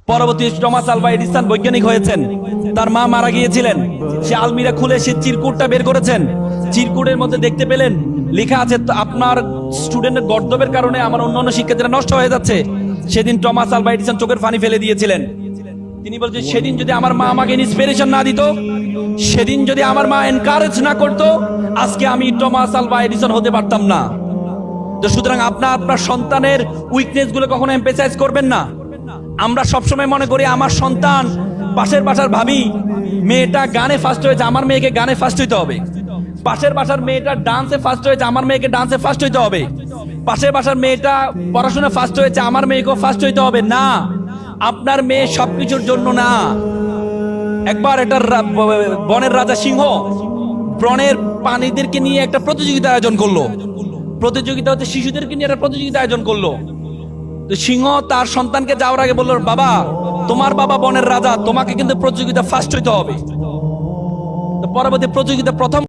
পরবর্তী Thomas Alva Edison বৈজ্ঞানিক হয়েছেন। তার মা মারা গিয়েছিলেন। সে আলমিরা খুলে সে চিরকুটটা বের করেছেন। চিরকুটের মধ্যে দেখতে পেলেন লেখা আছে, আপনার স্টুডেন্টের গর্দবের কারণে আমার অন্যান্য শিক্ষার্থীরা নষ্ট হয়ে যাচ্ছে। সেদিন টমাস আলভা এডিসন চোখের পানি ফেলে দিয়েছিলেন। তিনি বলছেন, সেদিন যদি আমার মা আমাকে ইন্সপিরেশন না দিত, সেদিন যদি আমার মা এনকারেজ না করতো, আজকে আমি টমাস আলভা এডিসন হতে পারতাম না। তো সুতরাং আপনার সন্তানের উইকনেস গুলো কখনো এমফেসাইজ করবেন না। আমরা সবসময় মনে করি আমার সন্তান, পাশের বাসার ভাবি মেয়েটা গানে ফার্স্ট হয়েছে, আমার মেয়েকে গানে ফার্স্ট হইতে হবে। পাশের বাসার মেয়েটা ডান্সে ফার্স্ট হয়েছে, আমার মেয়েকে ডান্সে ফার্স্ট হইতে হবে। পাশের বাসার মেয়েটা পড়াশোনা ফার্স্ট হয়েছে, আমার মেয়েকেও ফার্স্ট হইতে হবে। না, আপনার মেয়ে সবকিছুর জন্য না। একবার একটা বনের রাজা সিংহ বনের প্রাণীদেরকে নিয়ে একটা প্রতিযোগিতা আয়োজন করলো। প্রতিযোগিতা হচ্ছে শিশুদেরকে নিয়ে একটা প্রতিযোগিতা আয়োজন করলো। তো সিংহ তার সন্তানকে যাওয়ার আগে বলল, বাবা, তোমার বাবা বনের রাজা, তোমাকে কিন্তু প্রতিযোগিতা ফার্স্ট হইতে হবে। তো পরবর্তী প্রতিযোগিতা প্রথম